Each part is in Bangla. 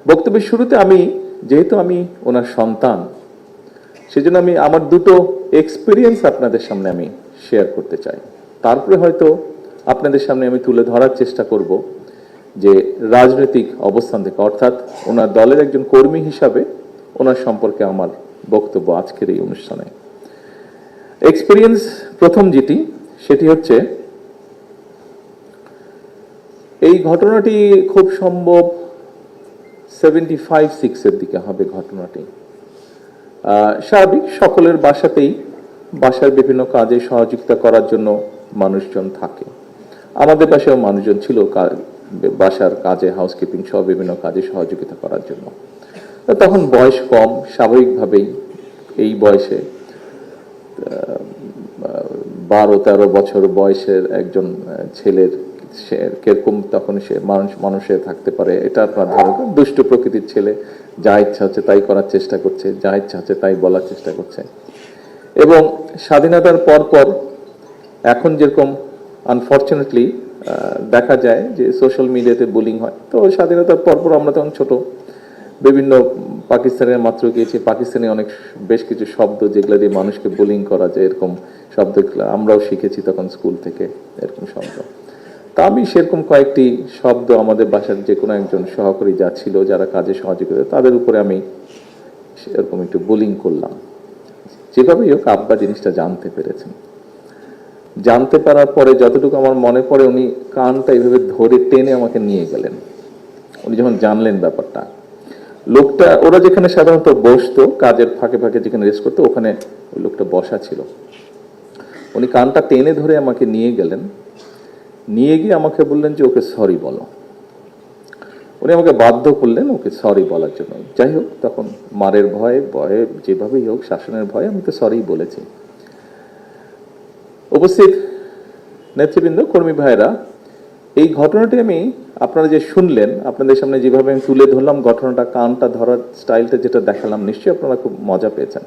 বক্তব্যের শুরুতে যেহেতু আমি ওনার সন্তান, সেজন্য আমি আমার দুটো এক্সপিরিয়েন্স আপনাদের সামনে আমি শেয়ার করতে চাই। তারপরে হয়তো আপনাদের সামনে আমি তুলে ধরার চেষ্টা করব যে রাজনৈতিক অবস্থান থেকে, অর্থাৎ ওনার দলের একজন কর্মী হিসাবে ওনার সম্পর্কে আমার বক্তব্য আজকের এই অনুষ্ঠানে। এক্সপিরিয়েন্স প্রথম যেটি, সেটি হচ্ছে এই ঘটনাটি খুব সম্ভব 75-6 দিকে হবে ঘটনাটি। স্বাভাবিক, সকলের বাসার বিভিন্ন কাজে সহযোগিতা করার জন্য মানুষজন থাকে। আমাদের বাসায়ও মানুষজন ছিল বাসার কাজে, হাউসকিপিং সহ বিভিন্ন কাজে সহযোগিতা করার জন্য। তখন বয়স কম, স্বাভাবিকভাবেই এই বয়সে 12-13 বছর বয়সের একজন ছেলের সে কিরকম তখন সে মানুষে থাকতে পারে, এটা আপনার ধারণা। দুষ্ট প্রকৃতির ছেলে, যা ইচ্ছা হচ্ছে তাই করার চেষ্টা করছে, যা ইচ্ছা হচ্ছে তাই বলার চেষ্টা করছে। এবং স্বাধীনতার পর এখন যেরকম আনফর্চুনেটলি দেখা যায় যে সোশ্যাল মিডিয়াতে বুলিং হয়, তো স্বাধীনতার পর আমরা তখন ছোট, বিভিন্ন পাকিস্তানের মাত্র গিয়েছি, পাকিস্তানি বেশ কিছু শব্দ যেগুলো দিয়ে মানুষকে বুলিং করা যায়, এরকম শব্দগুলো আমরাও শিখেছি তখন স্কুল থেকে, এরকম শব্দ। তা আমি সেরকম কয়েকটি শব্দ আমাদের বাসার যে কোনো একজন সহকারী যা ছিল, যারা কাজে সহযোগিতা, তাদের উপরে আমি সেরকম একটু বুলিং করলাম। যেভাবেই হোক আব্বা জিনিসটা জানতে পেরেছেন। জানতে পারার পরে যতটুকু আমার মনে পড়ে, উনি কানটা এইভাবে ধরে টেনে আমাকে নিয়ে গেলেন। উনি যখন জানলেন ব্যাপারটা, লোকটা, ওরা যেখানে সাধারণত বসতো কাজের ফাঁকে ফাঁকে যেখানে রেস্ট করতো, ওখানে ওই লোকটা বসা ছিল। উনি কানটা টেনে ধরে আমাকে নিয়ে গেলেন, নিয়ে গিয়ে আমাকে বললেন যে ওকে সরি বলো। উনি আমাকে বাধ্য করলেন ওকে সরি বলার জন্য। যাই হোক, তখন মারের ভয়ে যেভাবেই হোক, শাসনের ভয়ে আমি তো সরি বলেছি। উপস্থিত নেতৃবৃন্দ, কর্মী ভাইরা, এই ঘটনাটি আপনারা যে শুনলেন, আপনাদের সামনে যেভাবে আমি তুলে ধরলাম ঘটনাটা, কানটা ধরার স্টাইলটা যেটা দেখালাম, নিশ্চয়ই আপনারা খুব মজা পেয়েছেন।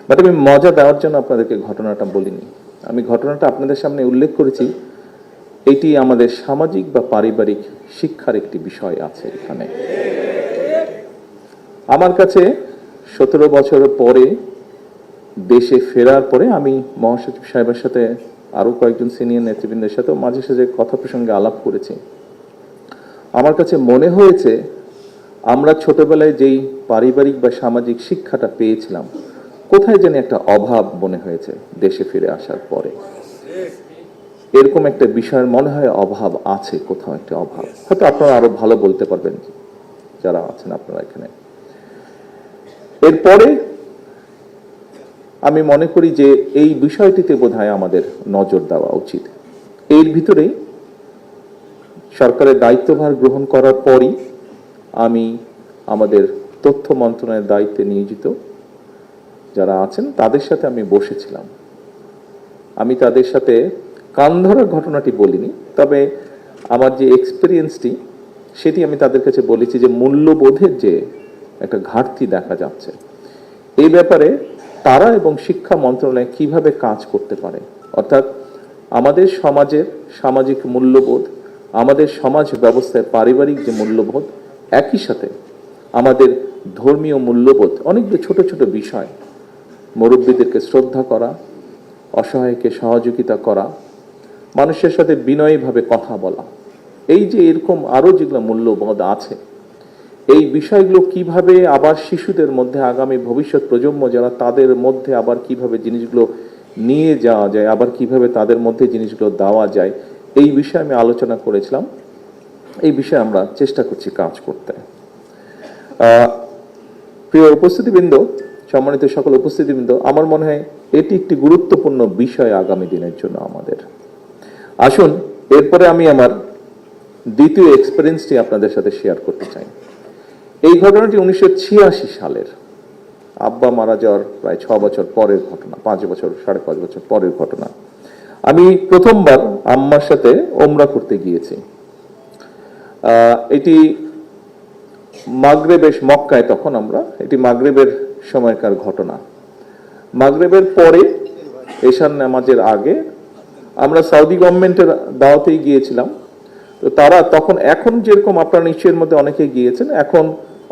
বাট আমি মজা দেওয়ার জন্য আপনাদেরকে ঘটনাটা বলিনি। আমি ঘটনাটা আপনাদের সামনে উল্লেখ করেছি, এটি আমাদের সামাজিক বা পারিবারিক শিক্ষার একটি বিষয় আছে এখানে। আমার কাছে 17 বছর পরে দেশে ফেরার পরে আমি মহাসচিব সাহেবের সাথে, আরো কয়েকজন সিনিয়র নেতৃবৃন্দের সাথে মাঝে সাঝে কথা প্রসঙ্গে আলাপ করেছি। আমার কাছে মনে হয়েছে আমরা ছোটবেলায় যেই পারিবারিক বা সামাজিক শিক্ষাটা পেয়েছিলাম, কোথায় যেন একটা অভাব মনে হয়েছে দেশে ফিরে আসার পরে। এরকম একটা বিষয়ের মনে হয় অভাব আছে, কোথাও একটা অভাব। হয়তো আপনারা আরো ভালো বলতে পারবেন যারা আছেন আপনারা এখানে। এরপরে আমি মনে করি যে এই বিষয়টিতে বোধহয় আমাদের নজর দেওয়া উচিত। এর ভিতরেই সরকারের দায়িত্বভার গ্রহণ করার পরই আমি আমাদের তথ্য মন্ত্রণালয়ের দায়িত্বে নিয়োজিত যারা আছেন তাদের সাথে আমি বসেছিলাম। আমি তাদের সাথে কান ধরার ঘটনাটি বলিনি, তবে আমার যে এক্সপিরিয়েন্সটি সেটি আমি তাদের কাছে বলেছি যে মূল্যবোধের যে একটা ঘাটতি দেখা যাচ্ছে, এই ব্যাপারে তারা এবং শিক্ষা মন্ত্রণালয় কিভাবে কাজ করতে পারে। অর্থাৎ আমাদের সমাজের সামাজিক মূল্যবোধ, আমাদের সমাজ ব্যবস্থায় পারিবারিক যে মূল্যবোধ, একই সাথে আমাদের ধর্মীয় মূল্যবোধ, অনেকগুলো ছোট ছোট বিষয়, মুরব্বীদেরকে শ্রদ্ধা করা, অসহায়কে সহযোগিতা করা, মানুষের সাথে বিনয়ীভাবে কথা বলা, এই যে এরকম আরো যেগুলো মূল্যবোধ আছে, এই বিষয়গুলো কিভাবে আবার শিশুদের মধ্যে, আগামী ভবিষ্যৎ প্রজন্ম যারা, তাদের মধ্যে আবার কিভাবে জিনিসগুলো নিয়ে যাওয়া যায়, আবার কিভাবে তাদের মধ্যে জিনিসগুলো দেওয়া যায়, এই বিষয়ে আমি আলোচনা করেছিলাম। এই বিষয়ে আমরা চেষ্টা করছি কাজ করতে। প্রিয় উপস্থিতিবৃন্দ, সম্মানিত সকল উপস্থিতিবৃন্দ, আমার মনে হয় এটি একটি গুরুত্বপূর্ণ বিষয় আগামী দিনের জন্য আমাদের। আসুন এরপরে আমি আমার দ্বিতীয় এক্সপেরিয়েন্সটি আপনাদের সাথে শেয়ার করতে চাই। এই ঘটনাটি 1986 সালের, আব্বা মারা যাওয়ার প্রায় 6 বছর পরের ঘটনা, 5 বছর 5.5 বছর পরের ঘটনা। আমি প্রথমবার আম্মার সাথে ওমরা করতে গিয়েছি। এটি মাগরেবের, মক্কায় তখন আমরা, এটি মাগরেবের সময়কার ঘটনা। মাগরেবের পরে এশার নামাজের আগে আমরা সৌদি গভর্নমেন্টের দাওয়াতেই গিয়েছিলাম। তো তারা তখন, এখন যেরকম আপনারা নিশ্চয়ের মধ্যে অনেকে গিয়েছেন, এখন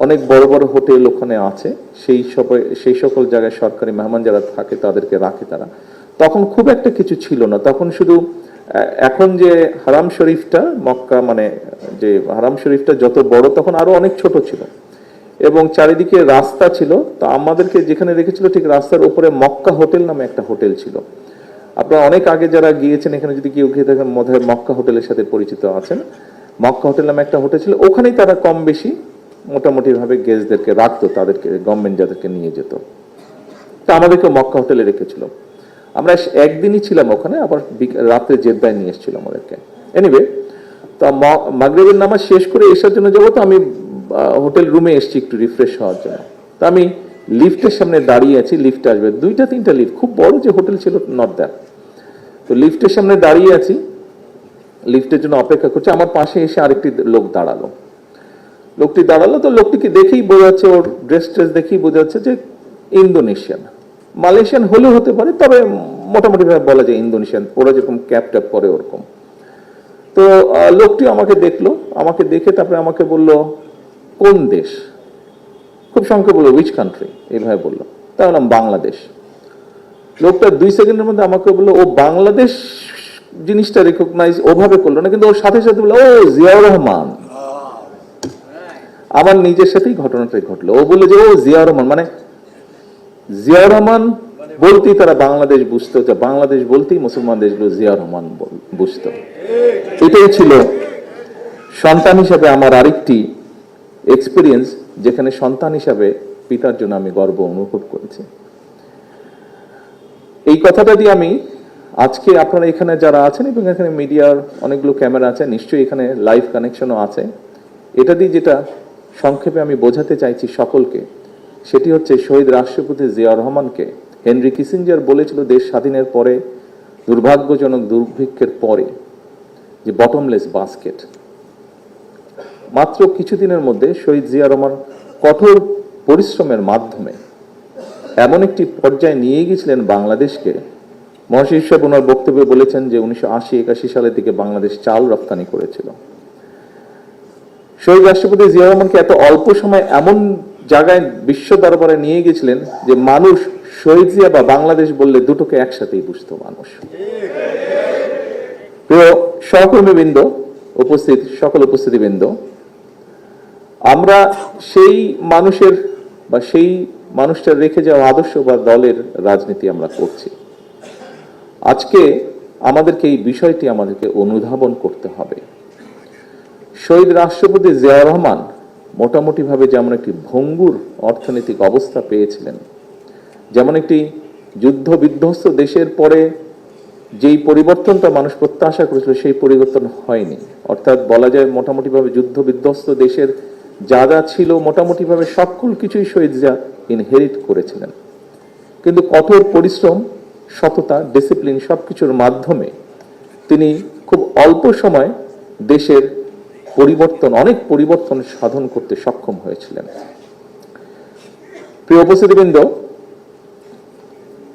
অনেক বড় বড় হোটেল ওখানে আছে, সেই সকল জায়গায় সরকারি মেহমান যারা থাকে তাদেরকে রাখে তারা। তখন খুব একটা কিছু ছিল না, তখন শুধু এখন যে হারাম শরীফটা মক্কা, মানে যে হারাম শরীফটা যত বড় তখন আরো অনেক ছোট ছিল, এবং চারিদিকে রাস্তা ছিল। তো আমাদেরকে যেখানে রেখেছিল ঠিক রাস্তার উপরে মক্কা হোটেল নামে একটা হোটেল ছিল। আপনারা অনেক আগে যারা গিয়েছেন এখানে যদি কেউ গিয়ে থাকেন মধ্যে মক্কা হোটেলের সাথে পরিচিত আছেন। মক্কা হোটেল নামে একটা হোটেল ছিল, ওখানেই তারা কম বেশি মোটামুটি ভাবে গেস্টদেরকে রাখতো, তাদেরকে গভর্নমেন্ট যাদেরকে নিয়ে যেত। তা আমাদেরকে মক্কা হোটেলে রেখেছিল। আমরা একদিনই ছিলাম ওখানে, আবার রাত্রে জেদ্দায় নিয়ে এসেছিল আমাদেরকে। এনিওয়ে, তো মাগরিবের নামাজ শেষ করে এসার জন্য যাবো, তো আমি হোটেল রুমে এসেছি একটু রিফ্রেশ হওয়ার জন্য। তো আমি লিফটের সামনে দাঁড়িয়ে আছি, লিফট আসবে, 2-3টা লিফট, খুব বড় যে হোটেল ছিল নট দ্যাট। তো লিফটের সামনে দাঁড়িয়ে আছি, লিফটের জন্য অপেক্ষা করছি, আমার পাশে এসে আরেকটি লোক দাঁড়ালো। লোকটি দাঁড়ালো, তো লোকটিকে দেখেই বোঝা যাচ্ছে, ওর ড্রেস দেখেই বোঝা যাচ্ছে যে ইন্দোনেশিয়ান, মালয়েশিয়ান হলেও হতে পারে, তবে মোটামুটি ভাবে বলা যায় ইন্দোনেশিয়ান, ওরা যেরকম ক্যাপ ট্যাপ পরে ওরকম। তো লোকটি আমাকে দেখলো, আমাকে দেখে তারপরে আমাকে বলল কোন দেশ, খুব সংক্ষেপে বললো উইচ কান্ট্রি, এইভাবে বললো। তা বললাম বাংলাদেশ। লোকটা 2 সেকেন্ডের মধ্যে আমাকে বললো ও বাংলাদেশ জিনিসটা রেকগনাইজ ওভাবে করলো না, কিন্তু ওর সাথে সাথে বললো ও জিয়াউর রহমান। আমার নিজের সাথেই ঘটনাটাই ঘটলো। ও বললো যে ও জিয়াউর রহমান, মানে জিয়াউর রহমান বলতেই তারা বাংলাদেশ বুঝতো, যে বাংলাদেশ বলতেই মুসলমান দেশগুলো জিয়াউর রহমান বুঝতো। এটাই ছিল সন্তান হিসাবে আমার আরেকটি এক্সপিরিয়েন্স, যেখানে সন্তান হিসাবে পিতার জন্য আমি গর্ব অনুভব করেছি। এই কথাটা দিয়ে আমি আজকে আপনারা এখানে যারা আছেন, এবং এখানে মিডিয়ার অনেকগুলো ক্যামেরা আছে, নিশ্চয়ই এখানে লাইভ কানেকশনও আছে, এটা দিয়ে যেটা সংক্ষেপে আমি বোঝাতে চাইছি সকলকে, সেটি হচ্ছে শহীদ রাষ্ট্রপতি জিয়াউর রহমানকে হেনরি কিসিঞ্জার বলেছিল দেশ স্বাধীনের পরে, দুর্ভাগ্যজনক দুর্ভিক্ষের পরে, যে বটমলেস বাস্কেট। মাত্র কিছুদিনের মধ্যে শহীদ জিয়াউর রহমান কঠোর পরিশ্রমের মাধ্যমে এমন একটি পর্যায়ে নিয়ে গিয়েছিলেন বাংলাদেশকে। মহাশির সাহেব ওনার বক্তব্যে বলেছেন যে 1980-81 সালের দিকে বাংলাদেশ চাল রপ্তানি করেছিল। শহীদ রাষ্ট্রপতি জিয়াউর রহমানকে এত অল্প সময় এমন জায়গায় বিশ্ব দরবারে নিয়ে গেছিলেন যে মানুষ শহীদ জিয়া বা বাংলাদেশ বললে দুটোকে একসাথেই বুঝতো মানুষ। প্রিয় সহকর্মীবৃন্দ, সকল উপস্থিতিবৃন্দ, আমরা সেই মানুষের বা সেই মানুষটার রেখে যাওয়া আদর্শ বা দলের রাজনীতি আমরা করছি। আজকে আমাদেরকে এই বিষয়টি আমাদেরকে অনুধাবন করতে হবে। শহীদ রাষ্ট্রপতি জিয়াউর রহমান মোটামুটি ভাবে যেমন একটি ভঙ্গুর অর্থনৈতিক অবস্থা পেয়েছিলেন, যেমন একটি যুদ্ধ বিধ্বস্ত দেশের পরে যেই পরিবর্তনটা মানুষ প্রত্যাশা করেছিল সেই পরিবর্তন হয়নি। অর্থাৎ বলা যায় মোটামুটি ভাবে যুদ্ধ বিধ্বস্ত দেশের যা যা ছিল মোটামুটি ভাবে সকল কিছুই শহীদ জিয়া ইনহেরিট করেছিলেন, কিন্তু কঠোর পরিশ্রম, সততা, ডিসিপ্লিন সবকিছুর মাধ্যমে তিনি খুব অল্প সময় দেশের পরিবর্তন, অনেক পরিবর্তন সাধন করতে সক্ষম হয়েছিলেন। প্রিয় উপস্থিতিবৃন্দ,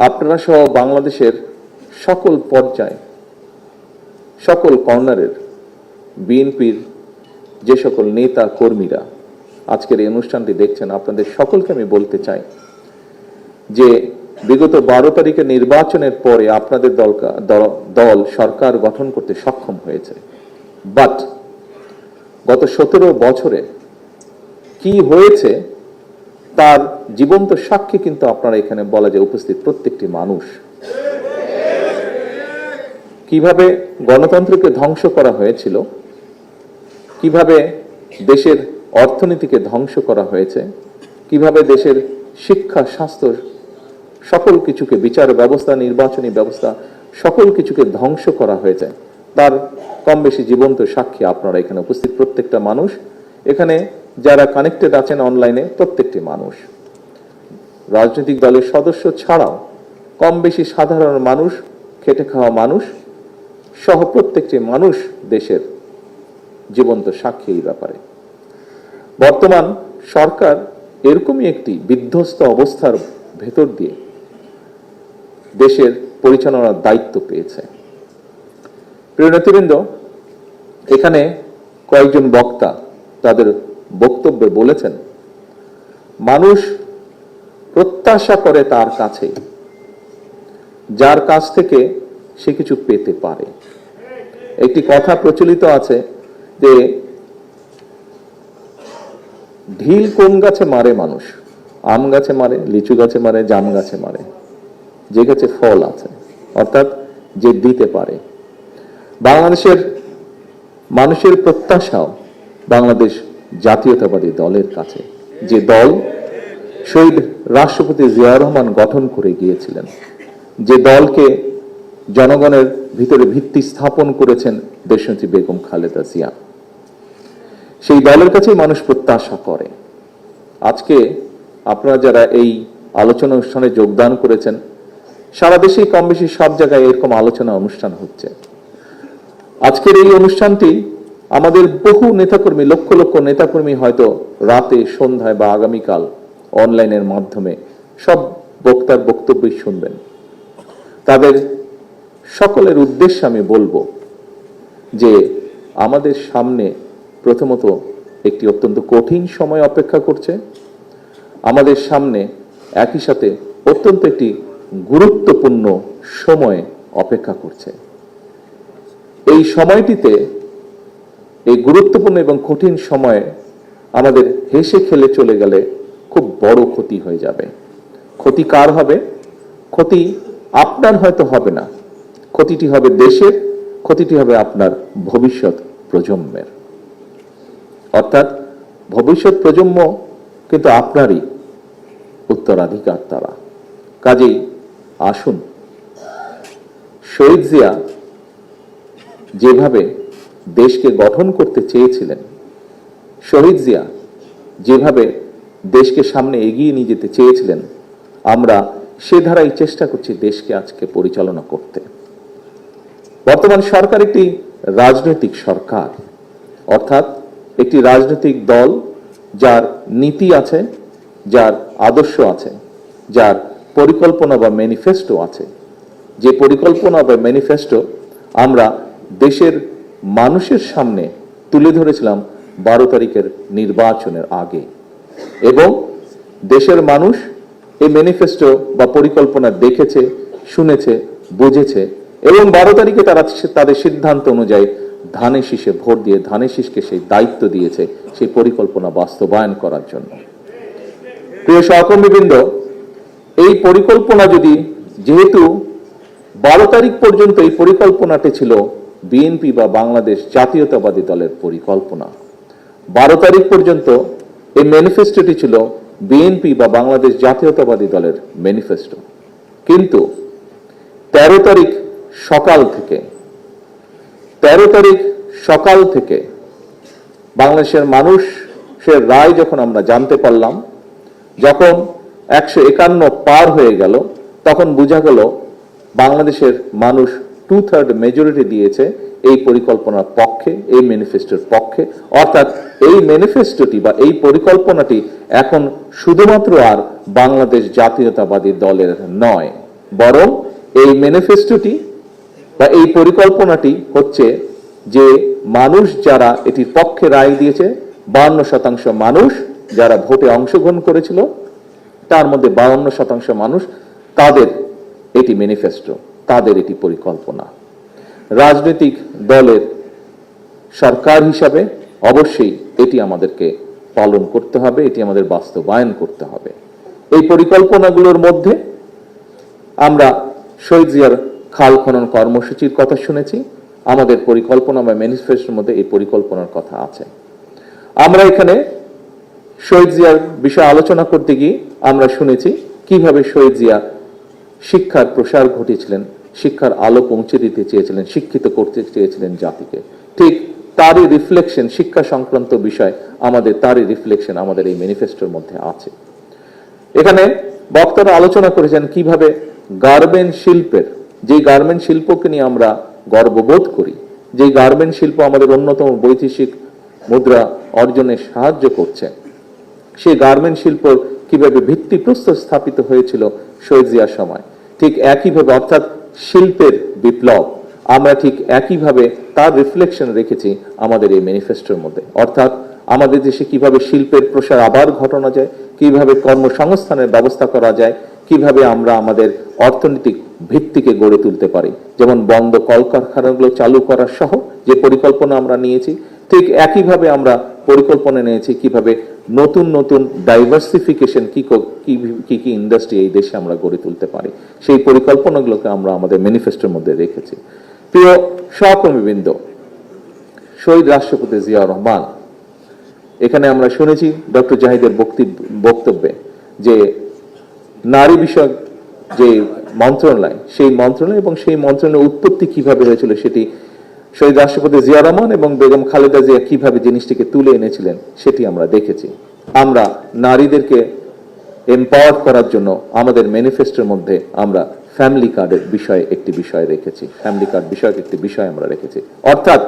আপনারা সহ বাংলাদেশের সকল পর্যায়ে, সকল কর্নারের বিএনপির যে সকল নেতা কর্মীরা আজকের এই অনুষ্ঠানটি দেখছেন, আপনাদের সকলকে আমি বলতে চাই যে বিগত 12 তারিখের নির্বাচনের পরে আপনাদের দল সরকার গঠন করতে সক্ষম হয়েছে, বাট গত 17 বছরে কি হয়েছে তার জীবন্ত সাক্ষী কিন্তু আপনারা এখানে বলা যায় উপস্থিত প্রত্যেকটি মানুষ। কিভাবে গণতন্ত্রকে ধ্বংস করা হয়েছিল, কিভাবে দেশের অর্থনীতিকে ধ্বংস করা হয়েছে, কিভাবে দেশের শিক্ষা, স্বাস্থ্য সকল কিছুকে, বিচার ব্যবস্থা, নির্বাচনী ব্যবস্থা সকল কিছুকে ধ্বংস করা হয়েছে, তার কম বেশি জীবন্ত সাক্ষী আপনারা এখানে উপস্থিত প্রত্যেকটা মানুষ। এখানে যারা কানেক্টেড আছেন অনলাইনে প্রত্যেকটি মানুষ, রাজনৈতিক দলের সদস্য ছাড়াও কম বেশি সাধারণ মানুষ, খেটে খাওয়া মানুষ সহ প্রত্যেকটি মানুষ দেশের জীবন্ত সাক্ষী এই ব্যাপারে। বর্তমান সরকার এরকমই একটি বিধ্বস্ত অবস্থার ভেতর দিয়ে দেশের পরিচালনার দায়িত্ব পেয়েছে। প্রিয় নেতৃবৃন্দ, এখানে কয়েকজন বক্তা তাদের বক্তব্যে বলেছেন মানুষ প্রত্যাশা করে তার কাছে, যার কাছ থেকে সে কিছু পেতে পারে। একটি কথা প্রচলিত আছে যে ঢিল কোন গাছে মারে মানুষ? আম গাছে মারে, লিচু গাছে মারে, জাম গাছে মারে, যে গাছে ফল আছে, অর্থাৎ যে দিতে পারে। বাংলাদেশের মানুষের প্রত্যাশাও বাংলাদেশ জাতীয়তাবাদী দলের কাছে, যে দল শহীদ রাষ্ট্রপতি জিয়াউর রহমান গঠন করে গিয়েছিলেন, যে দলকে জনগণের ভিতরে ভিত্তি স্থাপন করেছেন দেশনেত্রী বেগম খালেদা জিয়া, সেই দলের কাছে মানুষ প্রত্যাশা করে। আজকে আপনারা যারা এই আলোচনা অনুষ্ঠানে যোগদান করেছেন, সারা দেশে কম বেশি সব জায়গায় এরকম আলোচনা অনুষ্ঠান হচ্ছে। আজকের এই অনুষ্ঠানটি আমাদের বহু নেতাকর্মী, লক্ষ লক্ষ নেতাকর্মী হয়তো রাতে, সন্ধ্যায় বা আগামীকাল অনলাইনের মাধ্যমে সব বক্তার বক্তব্যই শুনবেন। তাদের সকলের উদ্দেশ্যে আমি বলবো যে আমাদের সামনে প্রথমত একটি অত্যন্ত কঠিন সময় অপেক্ষা করছে, আমাদের সামনে একই সাথে অত্যন্ত একটি গুরুত্বপূর্ণ সময় অপেক্ষা করছে। এই সময়টিতে, এই গুরুত্বপূর্ণ এবং কঠিন সময়ে আমাদের হেসে খেলে চলে গেলে খুব বড় ক্ষতি হয়ে যাবে। ক্ষতি কার হবে? ক্ষতি আপনার হয়তো হবে না, ক্ষতিটি হবে দেশের, ক্ষতিটি হবে আপনার ভবিষ্যৎ প্রজন্মের। অর্থাৎ ভবিষ্যৎ প্রজন্ম কিন্তু আপনারই উত্তরাধিকার তারা। কাজেই আসুন, শহীদ জিয়া যেভাবে দেশকে গঠন করতে চেয়েছিলেন, শহীদ জিয়া যেভাবে দেশকে সামনে এগিয়ে নিয়ে যেতে চেয়েছিলেন, আমরা সে ধারাই চেষ্টা করছি দেশকে আজকে পরিচালনা করতে। বর্তমান সরকার একটি রাজনৈতিক সরকার, অর্থাৎ একটি রাজনৈতিক দল যার নীতি আছে, যার আদর্শ আছে, যার পরিকল্পনা বা ম্যানিফেস্টো আছে। যে পরিকল্পনা বা ম্যানিফেস্টো আমরা দেশের মানুষের সামনে তুলে ধরেছিলাম 12 তারিখের নির্বাচনের আগে, এবং দেশের মানুষ এই ম্যানিফেস্টো বা পরিকল্পনা দেখেছে, শুনেছে, বুঝেছে, এবং 12 তারিখে তারা তাদের সিদ্ধান্ত অনুযায়ী ধানের শীষে ভোট দিয়ে ধানের শীষকে সেই দায়িত্ব দিয়েছে সেই পরিকল্পনা বাস্তবায়ন করার জন্য। প্রিয় সহকর্মীবৃন্দ, এই পরিকল্পনা যদি, যেহেতু 12 তারিখ পর্যন্ত এই পরিকল্পনাটি ছিল বিএনপি বা বাংলাদেশ জাতীয়তাবাদী দলের পরিকল্পনা, 12 তারিখ পর্যন্ত এই ম্যানিফেস্টোটি ছিল বিএনপি বা বাংলাদেশ জাতীয়তাবাদী দলের ম্যানিফেস্টো। কিন্তু 13 তারিখ সকাল থেকে বাংলাদেশের মানুষের রায় যখন আমরা জানতে পারলাম, যখন 151 পার হয়ে গেল, তখন বোঝা গেল বাংলাদেশের মানুষ 2/3 মেজরিটি দিয়েছে এই পরিকল্পনার পক্ষে, এই ম্যানিফেস্টোর পক্ষে। অর্থাৎ এই ম্যানিফেস্টোটি বা এই পরিকল্পনাটি এখন শুধুমাত্র আর বাংলাদেশ জাতীয়তাবাদী দলের নয়, বরং এই ম্যানিফেস্টোটি বা এই পরিকল্পনাটি হচ্ছে যে মানুষ যারা এটির পক্ষে রায় দিয়েছে, 52% মানুষ যারা ভোটে অংশগ্রহণ করেছিল, তার মধ্যে 52% মানুষ, তাদের এটি ম্যানিফেস্টো, তাদের এটি পরিকল্পনা। রাজনৈতিক দলের সরকার হিসাবে অবশ্যই এটি আমাদেরকে পালন করতে হবে, এটি আমাদের বাস্তবায়ন করতে হবে। এই পরিকল্পনাগুলোর মধ্যে আমরা শহীদ জিয়ার খাল খনন কর্মসূচির কথা শুনেছি, আমাদের পরিকল্পনা বা ম্যানিফেস্টোর মধ্যে এই পরিকল্পনার কথা আছে। আমরা এখানে শহীদ জিয়ার বিষয়ে আলোচনা করতে গিয়ে আমরা শুনেছি কিভাবে শহীদ জিয়া শিক্ষার প্রসার ঘটিয়েছিলেন, শিক্ষার আলো পৌঁছে দিতে চেয়েছিলেন, শিক্ষিত করতে চেয়েছিলেন জাতিকে। ঠিক তারই রিফ্লেকশন, শিক্ষা সংক্রান্ত বিষয় তারই রিফ্লেকশন আমাদের এই ম্যানিফেস্টোর মধ্যে আছে। এখানে বক্তারা আলোচনা করেছেন কিভাবে গার্মেন্ট শিল্পের, যে গার্মেন্ট শিল্পকে নিয়ে আমরা গর্ববোধ করি, যে গার্মেন্ট শিল্প আমাদের অন্যতম বৈদেশিক মুদ্রা অর্জনে সাহায্য করছে, সেই গার্মেন্ট শিল্প কিভাবে ভিত্তিপ্রস্তর স্থাপিত হয়েছিল শহীদ জিয়ার সময়। ঠিক একইভাবে, অর্থাৎ শিল্পের বিপ্লব, আমরা ঠিক একইভাবে তার রিফ্লেকশন রেখেছি আমাদের এই ম্যানিফেস্টোর মধ্যে। অর্থাৎ আমাদের দেশে কিভাবে শিল্পের প্রসার আবার ঘটানো যায়, কিভাবে কর্মসংস্থানের ব্যবস্থা করা যায়, কিভাবে আমরা আমাদের অর্থনৈতিক ভিত্তিকে গড়ে তুলতে পারি। যেমন বন্ধ কলকারখানাগুলো চালু করার সহ যে পরিকল্পনা আমরা নিয়েছি, ঠিক একইভাবে আমরা পরিকল্পনা নিয়েছি কিভাবে নতুন নতুন ডাইভার্সিফিকেশন কি কি ইন্ডাস্ট্রি এই দেশে আমরা গড়ে তুলতে পারি, সেই পরিকল্পনাগুলোকে আমরা আমাদের ম্যানিফেস্টোর মধ্যে রেখেছি। প্রিয় সহকর্মীবৃন্দ, শহীদ রাষ্ট্রপতি জিয়াউর রহমান, এখানে আমরা শুনেছি ডক্টর জাহিদের বক্তব্যে যে নারী বিষয়ক যে মন্ত্রণালয়, সেই মন্ত্রণালয় এবং সেই মন্ত্রণালয়ের উৎপত্তি কিভাবে হয়েছিল সেটি শহীদ রাষ্ট্রপতি জিয়াউর রহমান এবং বেগম খালেদা জিয়া কিভাবে জিনিসটিকে তুলে এনেছিলেন সেটি আমরা দেখেছি। আমরা নারীদেরকে এম্পাওয়ার করার জন্য আমাদের ম্যানিফেস্টোর মধ্যে আমরা ফ্যামিলি কার্ডের বিষয়ে একটি বিষয় রেখেছি, ফ্যামিলি কার্ড বিষয়ক একটি বিষয় আমরা রেখেছি। অর্থাৎ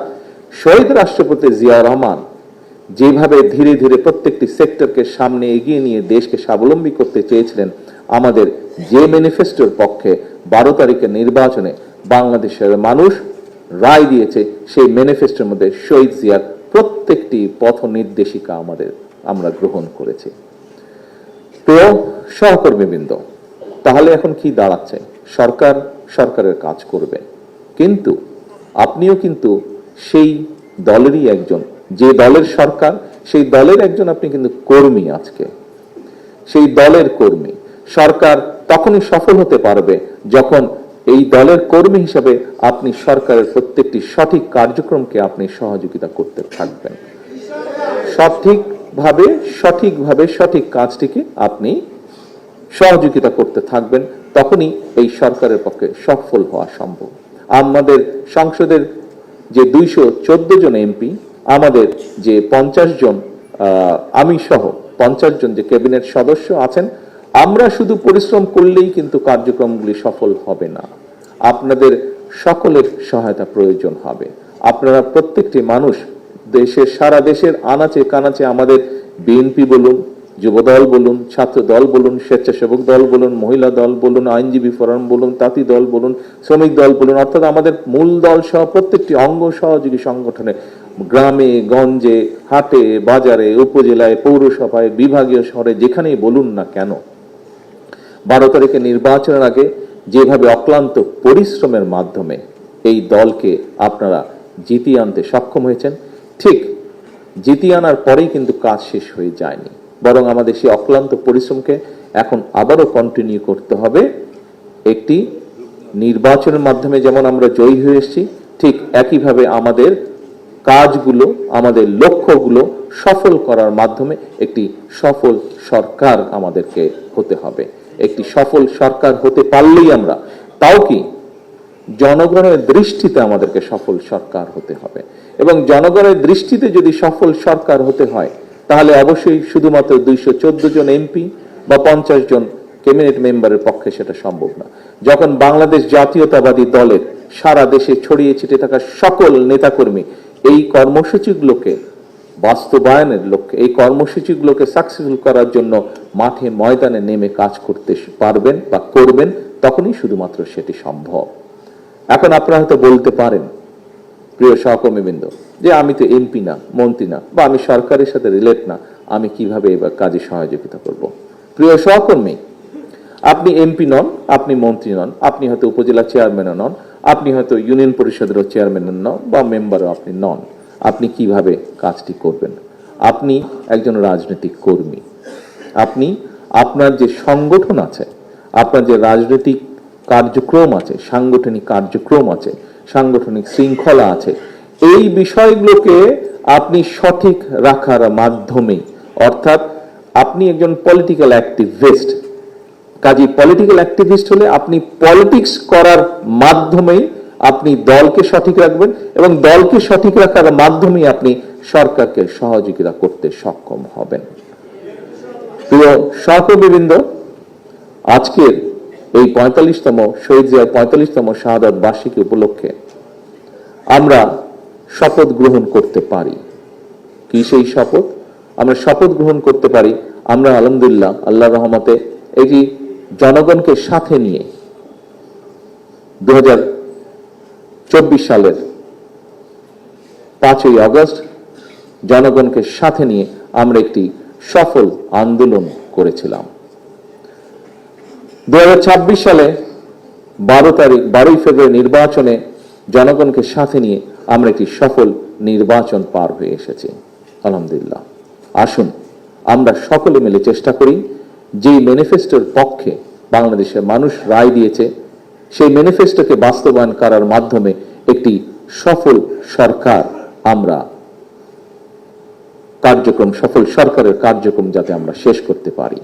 শহীদ রাষ্ট্রপতি জিয়াউর রহমান যেভাবে ধীরে ধীরে প্রত্যেকটি সেক্টরকে সামনে এগিয়ে নিয়ে দেশকে স্বাবলম্বী করতে চেয়েছিলেন, আমাদের যে ম্যানিফেস্টোর পক্ষে 12 তারিখের নির্বাচনে বাংলাদেশের মানুষ রায় দিয়েছে, সেই ম্যানিফেস্টোর মধ্যে শহীদ জিয়ার প্রত্যেকটি পথ নির্দেশিকা আমরা গ্রহণ করেছি। প্রিয় সহকর্মীবৃন্দ, তাহলে এখন কি দাঁড়াচ্ছে? সরকারের কাজ করবে, কিন্তু আপনিও কিন্তু সেই দলেরই একজন, যে দলের সরকার সেই দলের একজন আপনি কিন্তু কর্মী। আজকে সেই দলের কর্মী। সরকার তখনই সফল হতে পারবে যখন এই দলের কর্মী হিসেবে আপনি সরকারের প্রত্যেকটি সঠিক কার্যক্রমকে আপনি সহযোগিতা করতে থাকবেন, সঠিকভাবে সঠিক কাজটিকে আপনি সহযোগিতা করতে থাকবেন, তখনই এই সরকারের পক্ষে সফল হওয়া সম্ভব। আমাদের সংসদের যে 214 জন এমপি, আমাদের যে 50 জন, আমি সহ 50 জন যে ক্যাবিনেট সদস্য আছেন, আমরা শুধু পরিশ্রম করলেই কিন্তু কার্যক্রমগুলি সফল হবে না। আপনাদের সকলের সহায়তা প্রয়োজন হবে। আপনারা প্রত্যেকটি মানুষ, সারা দেশের আনাচে কানাচে, আমাদের বিএনপি বলুন, যুবদল বলুন, ছাত্র দল বলুন, স্বেচ্ছাসেবক দল বলুন, মহিলা দল বলুন, আইনজীবী ফোরাম বলুন, তাঁতি দল বলুন, শ্রমিক দল বলুন, অর্থাৎ আমাদের মূল দল সহ প্রত্যেকটি অঙ্গ সহযোগী সংগঠনে গ্রামে গঞ্জে, হাটে বাজারে, উপজেলায়, পৌরসভায়, বিভাগীয় শহরে, যেখানেই বলুন না কেন, 12 তারিখে নির্বাচনের আগে যেভাবে অক্লান্ত পরিশ্রমের মাধ্যমে এই দলকে আপনারা জিতিয়ে আনতে সক্ষম হয়েছেন, ঠিক জিতিয়ে আনার পরেই কিন্তু কাজ শেষ হয়ে যায়নি, বরং আমাদের সেই অক্লান্ত পরিশ্রমকে এখন আবারও কন্টিনিউ করতে হবে। একটি নির্বাচনের মাধ্যমে যেমন আমরা জয়ী হয়ে এসেছি, ঠিক একইভাবে আমাদের কাজগুলো, আমাদের লক্ষ্যগুলো সফল করার মাধ্যমে একটি সফল সরকার আমাদেরকে হতে হবে। একটি সফল সরকার হতে পারলেই আমরা, তাও কি জনগণের দৃষ্টিতে আমাদেরকে সফল সরকার হতে হবে, এবং জনগণের দৃষ্টিতে যদি সফল সরকার হতে হয়, তাহলে অবশ্যই শুধুমাত্র 214 জন এমপি বা 50 জন ক্যাবিনেট মেম্বারের পক্ষে সেটা সম্ভব না। যখন বাংলাদেশ জাতীয়তাবাদী দলের সারা দেশে ছড়িয়ে ছিটিয়ে থাকা সকল নেতাকর্মী এই কর্মসূচিগুলোকে বাস্তবায়নের লক্ষ্যে, এই কর্মসূচিগুলোকে সাকসেসফুল করার জন্য মাঠে ময়দানে নেমে কাজ করতে পারবেন বা করবেন, তখনই শুধুমাত্র সেটি সম্ভব। এখন আপনারা হয়তো বলতে পারেন, প্রিয় সহকর্মীবৃন্দ, যে আমি তো এমপি না, মন্ত্রী না, বা আমি সরকারের সাথে রিলেট না, আমি কিভাবে এবার কাজে সহযোগিতা করব? প্রিয় সহকর্মী, আপনি এমপি নন, আপনি মন্ত্রী নন, আপনি হয়তো উপজেলা চেয়ারম্যানও নন, আপনি হয়তো ইউনিয়ন পরিষদেরও চেয়ারম্যানও নন, বা মেম্বারও আপনি নন। আপনি কিভাবে কাজটি করবেন? আপনি একজন রাজনৈতিক কর্মী। আপনি আপনার যে সংগঠন আছে, আপনার যে রাজনৈতিক কার্যক্রম আছে, সাংগঠনিক কার্যক্রম আছে, সাংগঠনিক শৃঙ্খলা আছে, এই বিষয়গুলোকে আপনি সঠিক রাখার মাধ্যমে, অর্থাৎ আপনি একজন পলিটিক্যাল অ্যাক্টিভিস্ট। কাজী পলিটিক্যাল অ্যাক্টিভিস্ট হলে আপনি পলিটিক্স করার মাধ্যমেই আপনি দলকে সঠিক রাখবেন, এবং দলকে সঠিক রাখার মাধ্যমেই আপনি সরকারকে সহযোগিতা করতে সক্ষম হবেন। প্রিয় সহকর্মীবৃন্দ, আজকের এই 45তম শহীদ জিয়ার 45তম শাহাদাত বার্ষিকী উপলক্ষে আমরা শপথ গ্রহণ করতে পারি। কি সেই শপথ? আমরা শপথ গ্রহণ করতে পারি, আমরা আলহামদুলিল্লাহ আল্লাহর রহমতে এটি জনগণকে সাথে নিয়ে 2024 সালের 5ই আগস্ট জনগণকে সাথে নিয়ে আমরা একটি সফল আন্দোলন করেছিলাম। 2026 সালে 12 ফেব্রুয়ারি নির্বাচনে জনগণকে সাথে নিয়ে আমরা একটি সফল নির্বাচন পার হয়ে এসেছি, আলহামদুলিল্লাহ। আসুন আমরা সকলে মিলে চেষ্টা করি, যেই ম্যানিফেস্টোর পক্ষে বাংলাদেশের মানুষ রায় দিয়েছে সেই ম্যানিফেস্টোকে বাস্তবায়ন করার মাধ্যমে একটি সফল সরকার আমরা সফল সরকারের কার্যক্রম যাতে আমরা শেষ করতে পারি,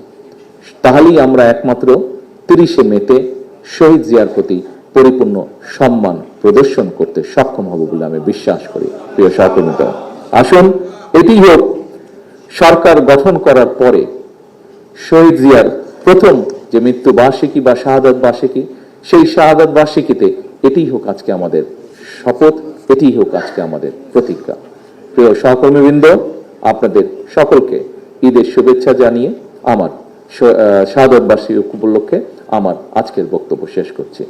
তাহলেই আমরা একমাত্র 30 মেতে শহীদ জিয়ার প্রতি পরিপূর্ণ সম্মান প্রদর্শন করতে সক্ষম হব বলে আমি বিশ্বাস করি। প্রিয় সহকর্মীরা, আসুন এটি হোক সরকার গঠন করার পরে শহীদ জিয়ার প্রথম যে মৃত্যু বার্ষিকী বা শাহাদাত বার্ষিকী, সেই শাহাদাত বার্ষিকীতে এটিই হোক আজকে আমাদের শপথ, এটিই হোক আজকে আমাদের প্রতিজ্ঞা। প্রিয় সহকর্মীবৃন্দ, আপনাদের সকলকে ঈদের শুভেচ্ছা জানিয়ে আমার শাহাদাত বার্ষিকী উপলক্ষে আমার আজকের বক্তব্য শেষ করছি।